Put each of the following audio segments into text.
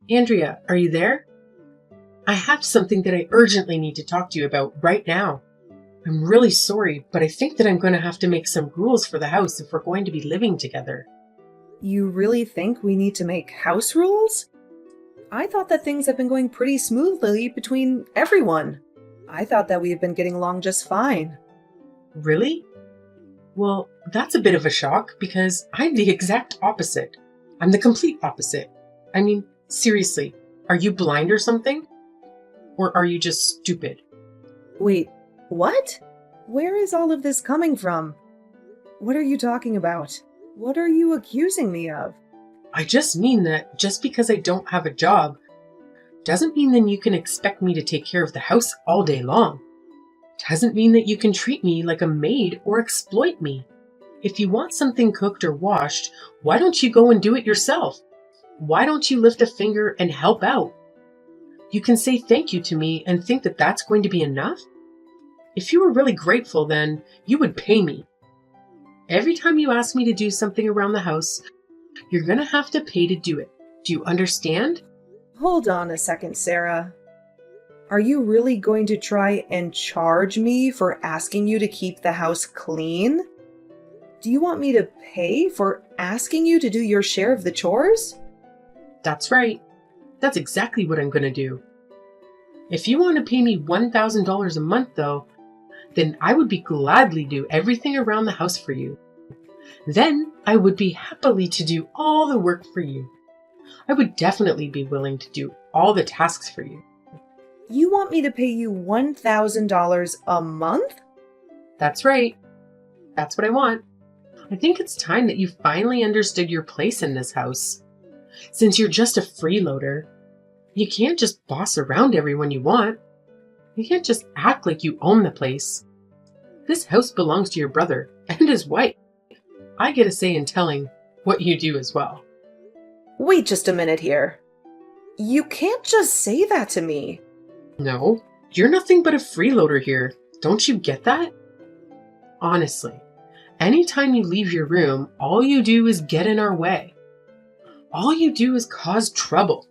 Andrea, are you there? I have something that I urgently need to talk to you about right now. I'm really sorry, but I think that I'm going to have to make some rules for the house if we're going to be living together. You really think we need to make house rules? I thought that things have been going pretty smoothly between everyone. I thought that we have been getting along just fine. Really? Well, that's a bit of a shock because I'm the exact opposite. I'm the complete opposite. I mean, seriously, are you blind or something? Or are you just stupid? Wait, what? Where is all of this coming from? What are you talking about? What are you accusing me of? I just mean that just because I don't have a job doesn't mean that you can expect me to take care of the house all day long. Doesn't mean that you can treat me like a maid or exploit me. If you want something cooked or washed, why don't you go and do it yourself? Why don't you lift a finger and help out? You can say thank you to me and think that that's going to be enough? If you were really grateful, then you would pay me. Every time you ask me to do something around the house, you're going to have to pay to do it. Do you understand? Hold on a second, Sarah. Are you really going to try and charge me for asking you to keep the house clean? Do you want me to pay for asking you to do your share of the chores? That's right. That's exactly what I'm going to do. If you want to pay me $1,000 a month, though, then I would be gladly do everything around the house for you. Then I would be happily to do all the work for you. I would definitely be willing to do all the tasks for you. You want me to pay you $1,000 a month? That's right. That's what I want. I think it's time that you finally understood your place in this house. Since you're just a freeloader, you can't just boss around everyone you want. You can't just act like you own the place. This house belongs to your brother and his wife. I get a say in telling what you do as well. Wait just a minute here. You can't just say that to me. No, you're nothing but a freeloader here. Don't you get that? Honestly, anytime you leave your room, all you do is get in our way. All you do is cause trouble.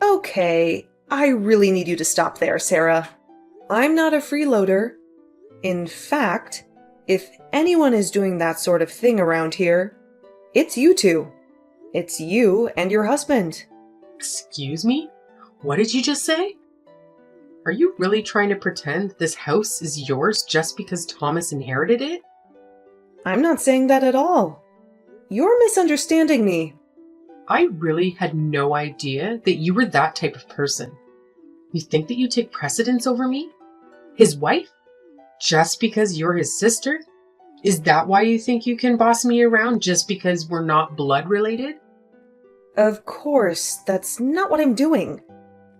Okay, I really need you to stop there, Sarah. I'm not a freeloader. In fact, if anyone is doing that sort of thing around here, it's you two. It's you and your husband. Excuse me? What did you just say? Are you really trying to pretend this house is yours just because Thomas inherited it? I'm not saying that at all. You're misunderstanding me. I really had no idea that you were that type of person. You think that you take precedence over me? His wife? Just because you're his sister? Is that why you think you can boss me around just because we're not blood related? Of course, that's not what I'm doing.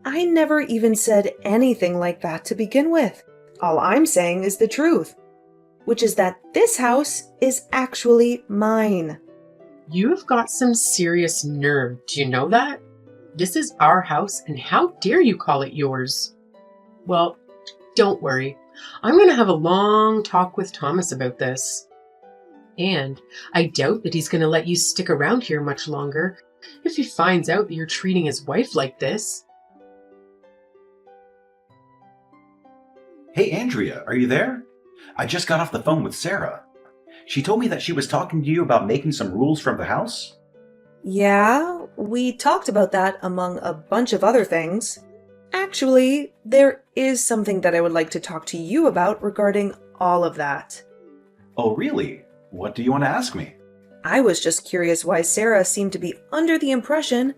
I never even said anything like that to begin with. All I'm saying is the truth, which is that this house is actually mine. You have got some serious nerve, do you know that? This is our house, and how dare you call it yours? Well, don't worry. I'm going to have a long talk with Thomas about this. And I doubt that he's going to let you stick around here much longer if he finds out that you're treating his wife like this. Hey, Andrea, are you there? I just got off the phone with Sarah. She told me that she was talking to you about making some rules from the house. Yeah, we talked about that among a bunch of other things. Actually, there is something that I would like to talk to you about regarding all of that. Oh, really? What do you want to ask me? I was just curious why Sarah seemed to be under the impression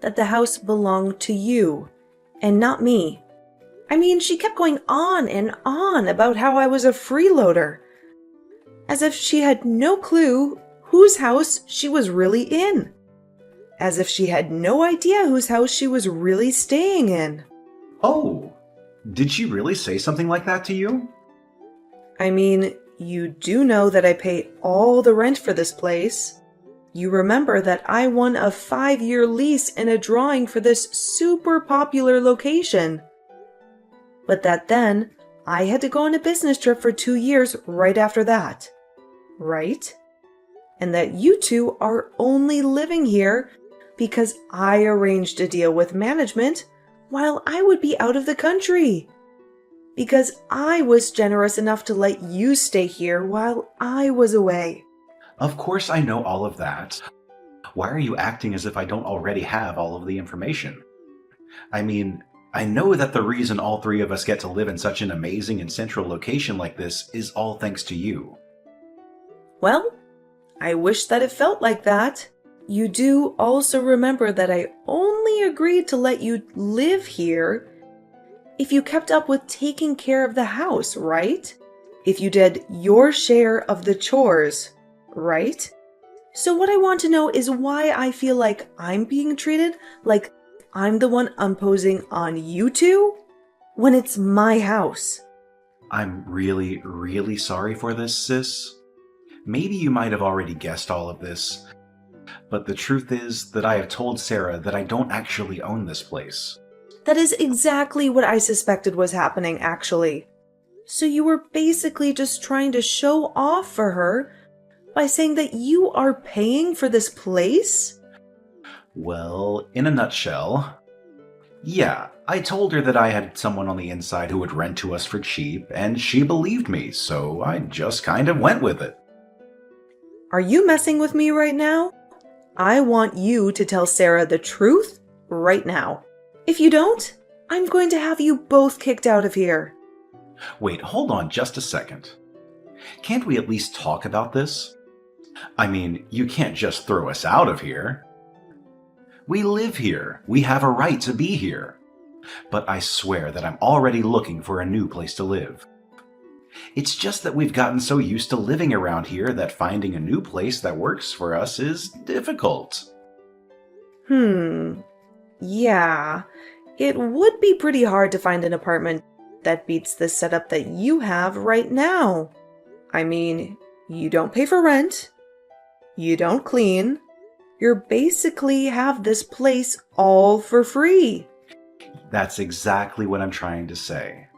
that the house belonged to you and not me. I mean, she kept going on and on about how I was a freeloader, as if she had no clue whose house she was really in, as if she had no idea whose house she was really staying in. Oh, did she really say something like that to you? I mean, you do know that I pay all the rent for this place. You remember that I won a 5-year lease in a drawing for this super popular location. But that then, I had to go on a business trip for 2 years right after that. Right? And that you two are only living here because I arranged a deal with management while I would be out of the country. Because I was generous enough to let you stay here while I was away. Of course I know all of that. Why are you acting as if I don't already have all of the information? I mean, I know that the reason all three of us get to live in such an amazing and central location like this is all thanks to you. Well, I wish that it felt like that. You do also remember that I only agreed to let you live here if you kept up with taking care of the house, right? If you did your share of the chores, right? So what I want to know is why I feel like I'm being treated like I'm the one imposing on you two when it's my house. I'm really, really sorry for this, sis. Maybe you might have already guessed all of this, but the truth is that I have told Sarah that I don't actually own this place. That is exactly what I suspected was happening, actually. So you were basically just trying to show off for her by saying that you are paying for this place? Well, in a nutshell, yeah, I told her that I had someone on the inside who would rent to us for cheap, and she believed me, so I just kind of went with it. Are you messing with me right now? I want you to tell Sarah the truth right now. If you don't, I'm going to have you both kicked out of here. Wait, hold on just a second. Can't we at least talk about this? I mean, you can't just throw us out of here. We live here. We have a right to be here. But I swear that I'm already looking for a new place to live. It's just that we've gotten so used to living around here that finding a new place that works for us is difficult. Yeah. It would be pretty hard to find an apartment that beats the setup that you have right now. I mean, you don't pay for rent. You don't clean. You basically have this place all for free. That's exactly what I'm trying to say.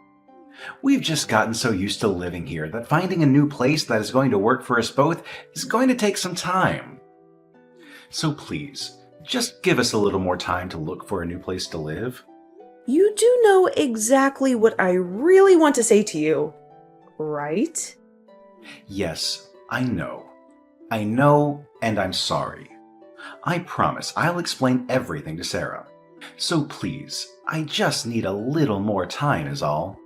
We've just gotten so used to living here that finding a new place that is going to work for us both is going to take some time. So please, just give us a little more time to look for a new place to live. You do know exactly what I really want to say to you, right? Yes, I know. I know, and I'm sorry. I promise I'll explain everything to Sarah. So please, I just need a little more time is all.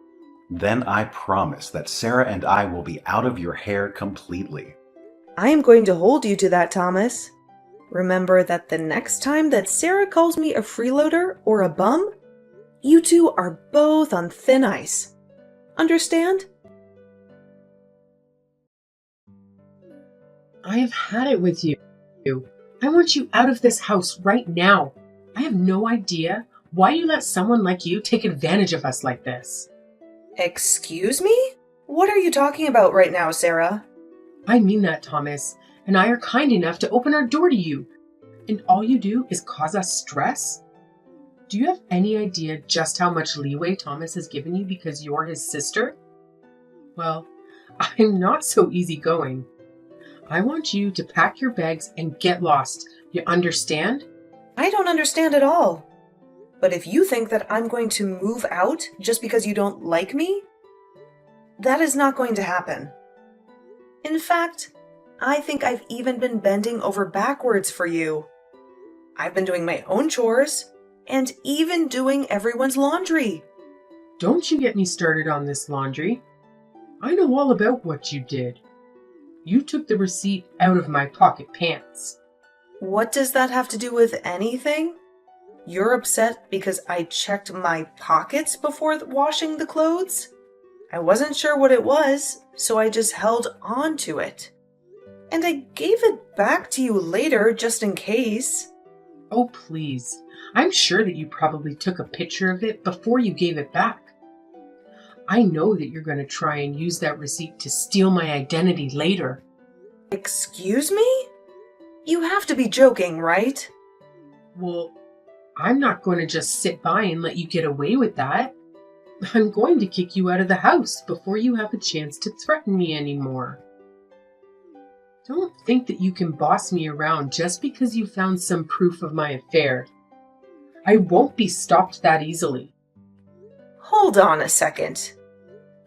Then I promise that Sarah and I will be out of your hair completely. I am going to hold you to that, Thomas. Remember that the next time that Sarah calls me a freeloader or a bum, you two are both on thin ice. Understand? I have had it with you. I want you out of this house right now. I have no idea why you let someone like you take advantage of us like this. Excuse me? What are you talking about right now, Sarah? I mean that, Thomas, and I are kind enough to open our door to you. And all you do is cause us stress? Do you have any idea just how much leeway Thomas has given you because you're his sister? Well, I'm not so easygoing. I want you to pack your bags and get lost. You understand? I don't understand at all. But if you think that I'm going to move out just because you don't like me, that is not going to happen. In fact, I think I've even been bending over backwards for you. I've been doing my own chores and even doing everyone's laundry. Don't you get me started on this laundry. I know all about what you did. You took the receipt out of my pocket pants. What does that have to do with anything? You're upset because I checked my pockets before washing the clothes? I wasn't sure what it was, so I just held on to it. And I gave it back to you later just in case. Oh, please. I'm sure that you probably took a picture of it before you gave it back. I know that you're going to try and use that receipt to steal my identity later. Excuse me? You have to be joking, right? Well, I'm not going to just sit by and let you get away with that. I'm going to kick you out of the house before you have a chance to threaten me anymore. Don't think that you can boss me around just because you found some proof of my affair. I won't be stopped that easily. Hold on a second.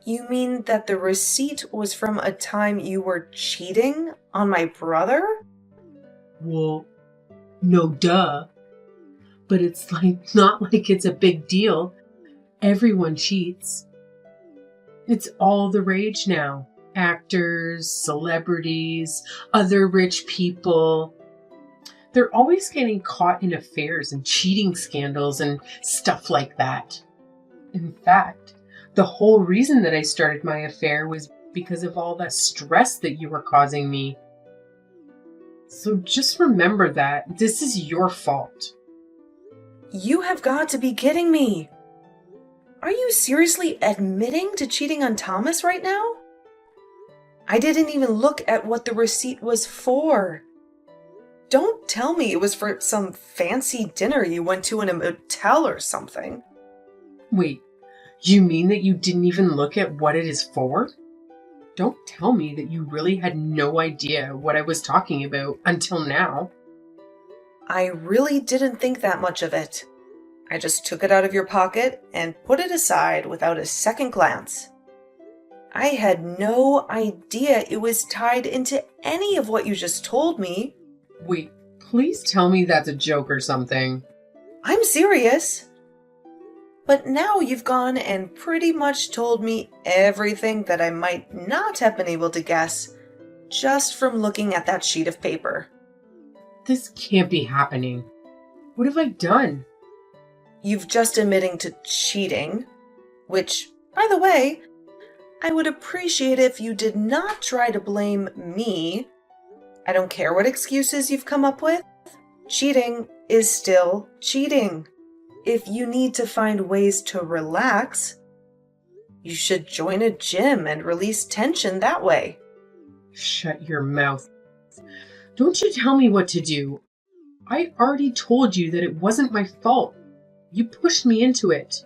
You mean that the receipt was from a time you were cheating on my brother? Well, no duh. But it's not like it's a big deal. Everyone cheats. It's all the rage now. Actors, celebrities, other rich people. They're always getting caught in affairs and cheating scandals and stuff like that. In fact, the whole reason that I started my affair was because of all that stress that you were causing me. So just remember that this is your fault. You have got to be kidding me. Are you seriously admitting to cheating on Thomas right now? I didn't even look at what the receipt was for. Don't tell me it was for some fancy dinner you went to in a motel or something. Wait, you mean that you didn't even look at what it is for? Don't tell me that you really had no idea what I was talking about until now. I really didn't think that much of it. I just took it out of your pocket and put it aside without a second glance. I had no idea it was tied into any of what you just told me. Wait, please tell me that's a joke or something. I'm serious. But now you've gone and pretty much told me everything that I might not have been able to guess just from looking at that sheet of paper. This can't be happening. What have I done? You've just admitting to cheating, which, by the way, I would appreciate if you did not try to blame me. I don't care what excuses you've come up with. Cheating is still cheating. If you need to find ways to relax, you should join a gym and release tension that way. Shut your mouth. Don't you tell me what to do. I already told you that it wasn't my fault. You pushed me into it.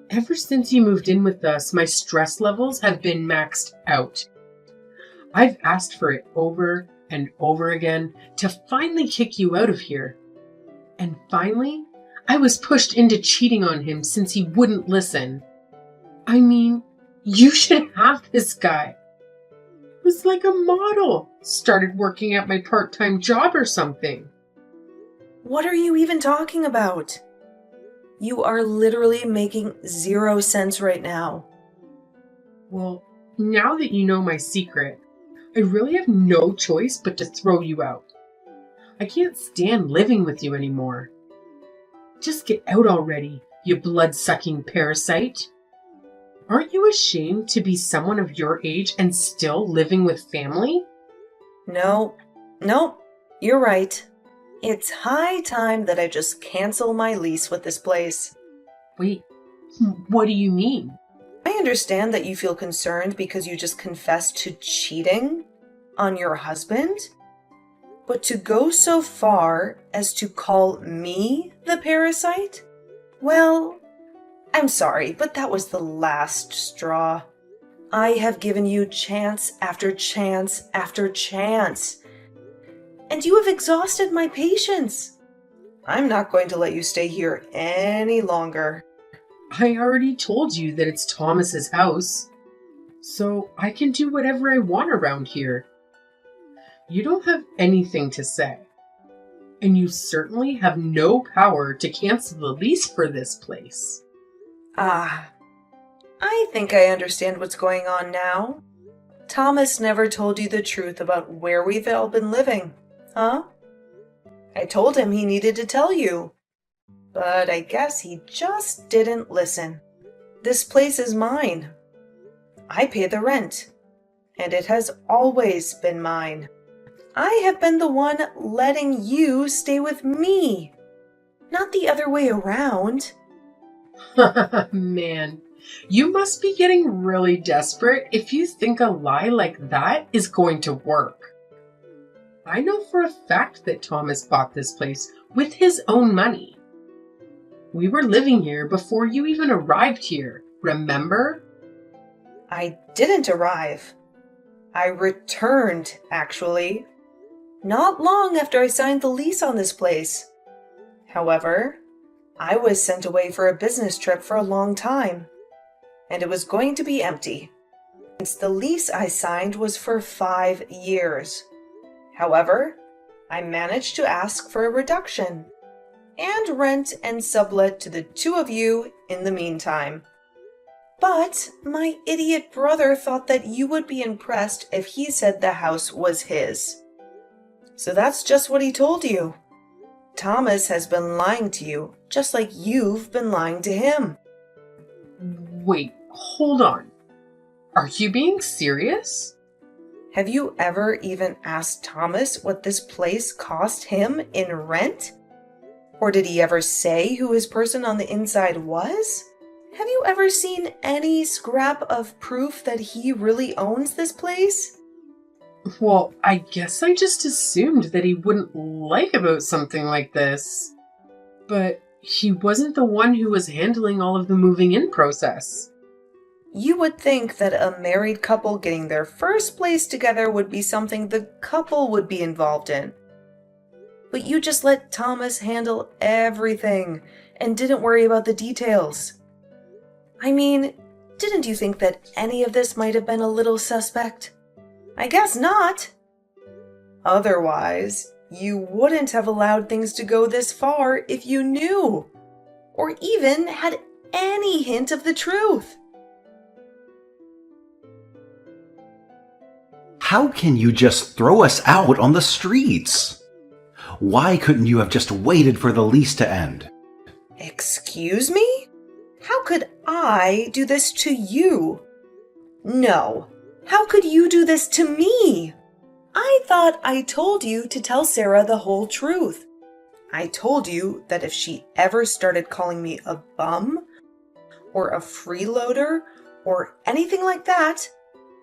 Ever since you moved in with us, my stress levels have been maxed out. I've asked for it over and over again to finally kick you out of here. And finally, I was pushed into cheating on him since he wouldn't listen. I mean, you should have this guy. He was like a model. Started working at my part-time job or something. What are you even talking about? You are literally making 0 sense right now. Well, now that you know my secret, I really have no choice but to throw you out. I can't stand living with you anymore. Just get out already, you blood-sucking parasite. Aren't you ashamed to be someone of your age and still living with family? No, you're right. It's high time that I just cancel my lease with this place. Wait, what do you mean? I understand that you feel concerned because you just confessed to cheating on your husband, but to go so far as to call me the parasite? Well, I'm sorry, but that was the last straw. I have given you chance after chance after chance, and you have exhausted my patience. I'm not going to let you stay here any longer. I already told you that it's Thomas's house, so I can do whatever I want around here. You don't have anything to say, and you certainly have no power to cancel the lease for this place. Ah, I think I understand what's going on now. Thomas never told you the truth about where we've all been living, huh? I told him he needed to tell you, but I guess he just didn't listen. This place is mine. I pay the rent, and it has always been mine. I have been the one letting you stay with me, not the other way around. Man, you must be getting really desperate if you think a lie like that is going to work. I know for a fact that Thomas bought this place with his own money. We were living here before you even arrived here, remember? I didn't arrive. I returned, actually. Not long after I signed the lease on this place. However, I was sent away for a business trip for a long time, and it was going to be empty, since the lease I signed was for 5 years. However, I managed to ask for a reduction, and rent and sublet to the two of you in the meantime. But my idiot brother thought that you would be impressed if he said the house was his. So that's just what he told you. Thomas has been lying to you, just like you've been lying to him. Wait, hold on. Are you being serious? Have you ever even asked Thomas what this place cost him in rent? Or did he ever say who his person on the inside was? Have you ever seen any scrap of proof that he really owns this place? Well, I guess I just assumed that he wouldn't like about something like this. But he wasn't the one who was handling all of the moving in process. You would think that a married couple getting their first place together would be something the couple would be involved in. But you just let Thomas handle everything and didn't worry about the details. I mean, didn't you think that any of this might have been a little suspect? I guess not. Otherwise, you wouldn't have allowed things to go this far if you knew, or even had any hint of the truth. How can you just throw us out on the streets? Why couldn't you have just waited for the lease to end? Excuse me? How could I do this to you? No. How could you do this to me? I thought I told you to tell Sarah the whole truth. I told you that if she ever started calling me a bum, or a freeloader, or anything like that,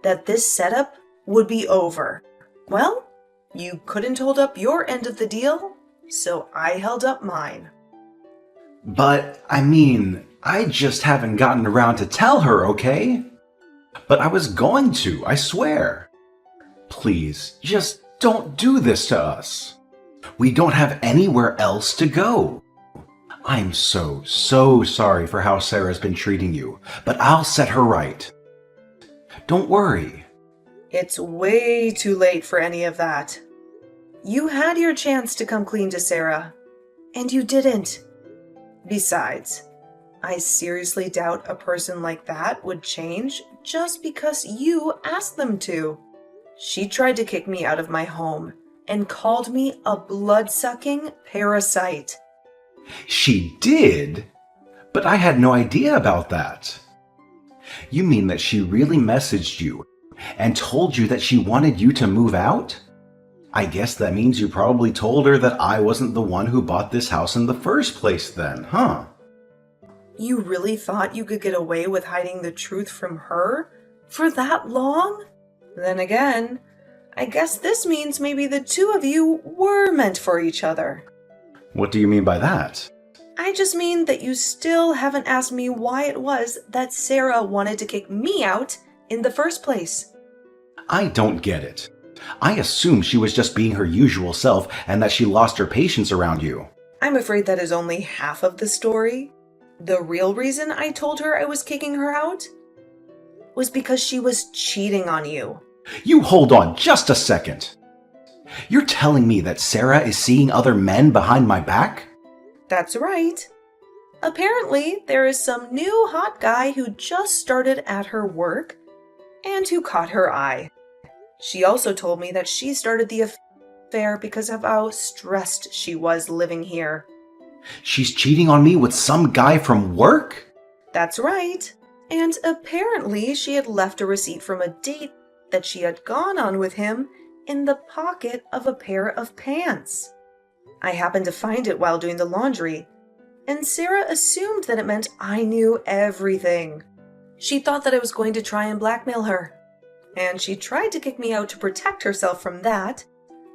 that this setup would be over. Well, you couldn't hold up your end of the deal, so I held up mine. But, I just haven't gotten around to tell her, okay? But I was going to, I swear. Please, just don't do this to us. We don't have anywhere else to go. I'm so sorry for how Sarah's been treating you, but I'll set her right. Don't worry. It's way too late for any of that. You had your chance to come clean to Sarah, and you didn't. Besides, I seriously doubt a person like that would change just because you asked them to. She tried to kick me out of my home and called me a blood-sucking parasite. She did? But I had no idea about that. You mean that she really messaged you and told you that she wanted you to move out? I guess that means you probably told her that I wasn't the one who bought this house in the first place then, huh? You really thought you could get away with hiding the truth from her for that long? Then again, I guess this means maybe the two of you were meant for each other. What do you mean by that? I just mean that you still haven't asked me why it was that Sarah wanted to kick me out in the first place. I don't get it. I assumed she was just being her usual self and that she lost her patience around you. I'm afraid that is only half of the story. The real reason I told her I was kicking her out was because she was cheating on you. You hold on just a second. You're telling me that Sarah is seeing other men behind my back? That's right. Apparently, there is some new hot guy who just started at her work and who caught her eye. She also told me that she started the affair because of how stressed she was living here. She's cheating on me with some guy from work? That's right. And apparently she had left a receipt from a date that she had gone on with him in the pocket of a pair of pants. I happened to find it while doing the laundry, and Sarah assumed that it meant I knew everything. She thought that I was going to try and blackmail her, and she tried to kick me out to protect herself from that,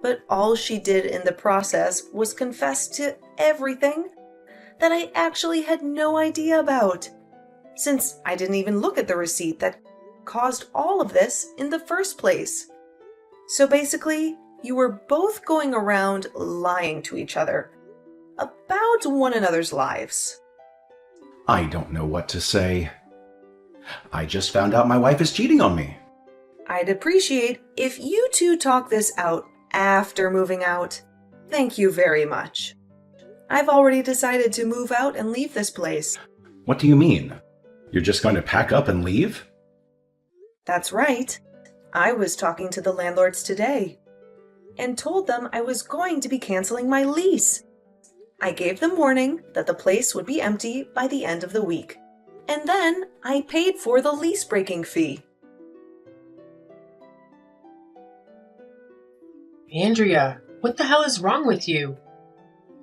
but all she did in the process was confess to everything that I actually had no idea about, since I didn't even look at the receipt that caused all of this in the first place. So basically, you were both going around lying to each other about one another's lives. I don't know what to say. I just found out my wife is cheating on me. I'd appreciate if you two talk this out after moving out. Thank you very much. I've already decided to move out and leave this place. What do you mean? You're just going to pack up and leave? That's right. I was talking to the landlords today and told them I was going to be canceling my lease. I gave them warning that the place would be empty by the end of the week, and then I paid for the lease breaking fee. Andrea, what the hell is wrong with you?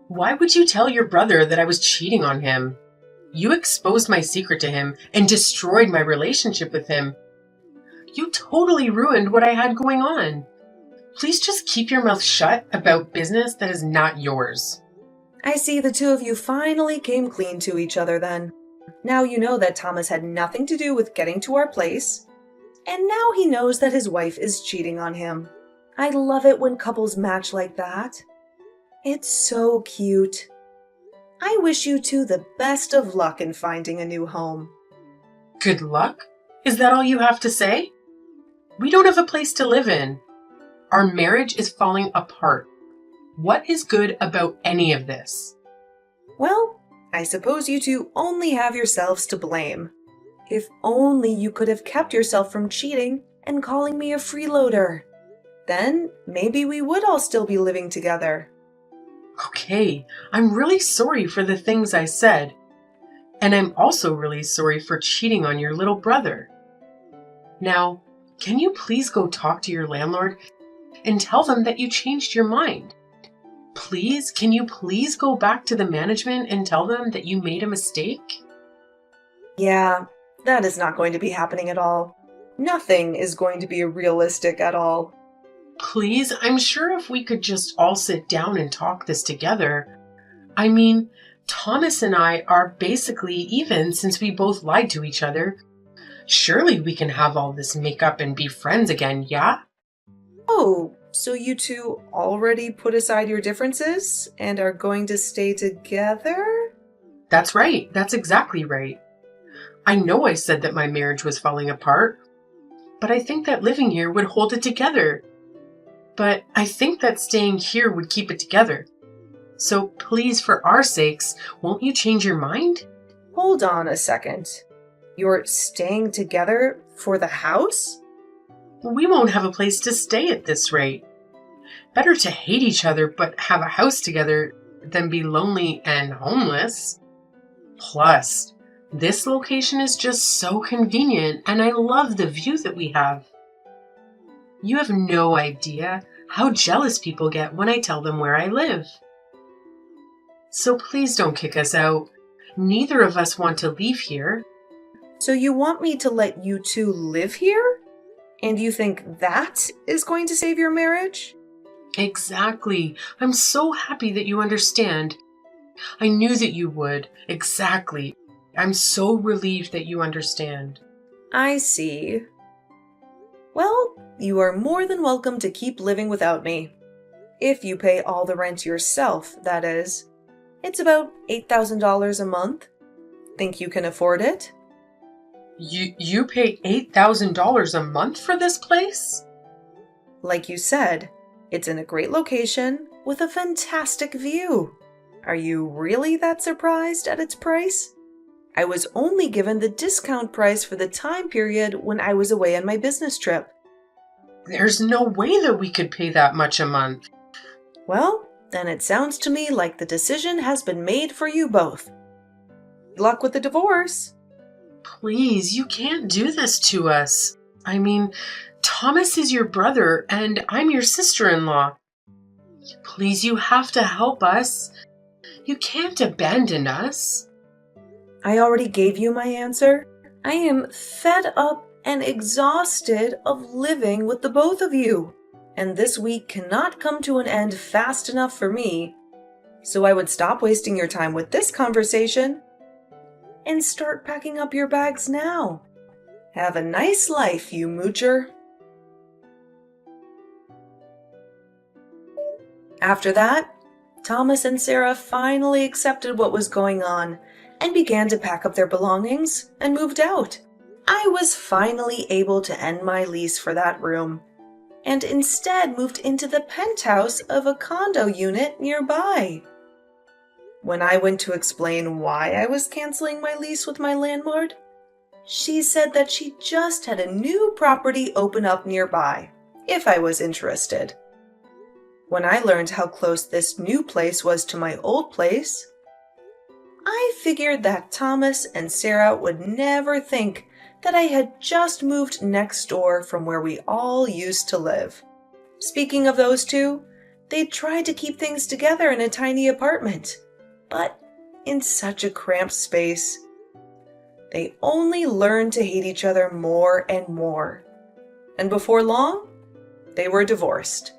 Why would you tell your brother that I was cheating on him? You exposed my secret to him and destroyed my relationship with him. You totally ruined what I had going on. Please just keep your mouth shut about business that is not yours. I see the two of you finally came clean to each other then. Now you know that Thomas had nothing to do with getting to our place, and now he knows that his wife is cheating on him. I love it when couples match like that. It's so cute. I wish you two the best of luck in finding a new home. Good luck? Is that all you have to say? We don't have a place to live in. Our marriage is falling apart. What is good about any of this? Well, I suppose you two only have yourselves to blame. If only you could have kept yourself from cheating and calling me a freeloader. Then maybe we would all still be living together. Okay, I'm really sorry for the things I said. And I'm also really sorry for cheating on your little brother. Now, can you please go talk to your landlord and tell them that you changed your mind? Please, can you please go back to the management and tell them that you made a mistake? Yeah, that is not going to be happening at all. Nothing is going to be realistic at all. Please, I'm sure if we could just all sit down and talk this together. I mean, Thomas and I are basically even since we both lied to each other. Surely we can have all this makeup and be friends again, yeah? Oh, so you two already put aside your differences and are going to stay together? That's right. That's exactly right. I know I said that my marriage was falling apart, but I think that living here would hold it together. But I think that staying here would keep it together. So please, for our sakes, won't you change your mind? Hold on a second. You're staying together for the house? We won't have a place to stay at this rate. Better to hate each other but have a house together than be lonely and homeless. Plus, this location is just so convenient and I love the view that we have. You have no idea how jealous people get when I tell them where I live. So please don't kick us out. Neither of us want to leave here. So you want me to let you two live here? And you think that is going to save your marriage? Exactly. I'm so happy that you understand. I knew that you would. Exactly. I'm so relieved that you understand. I see. Well, you are more than welcome to keep living without me. If you pay all the rent yourself, that is. It's about $8,000 a month. Think you can afford it? You pay $8,000 a month for this place? Like you said, it's in a great location with a fantastic view. Are you really that surprised at its price? I was only given the discount price for the time period when I was away on my business trip. There's no way that we could pay that much a month. Well, then it sounds to me like the decision has been made for you both. Good luck with the divorce. Please, you can't do this to us. I mean, Thomas is your brother and I'm your sister-in-law. Please, you have to help us. You can't abandon us. I already gave you my answer. I am fed up and exhausted of living with the both of you. And this week cannot come to an end fast enough for me. So I would stop wasting your time with this conversation and start packing up your bags now. Have a nice life, you moocher. After that, Thomas and Sarah finally accepted what was going on and began to pack up their belongings and moved out. I was finally able to end my lease for that room and instead moved into the penthouse of a condo unit nearby. When I went to explain why I was canceling my lease with my landlord, she said that she just had a new property open up nearby, if I was interested. When I learned how close this new place was to my old place, I figured that Thomas and Sarah would never think that I had just moved next door from where we all used to live. Speaking of those two, they tried to keep things together in a tiny apartment, but in such a cramped space. They only learned to hate each other more and more. And before long, they were divorced.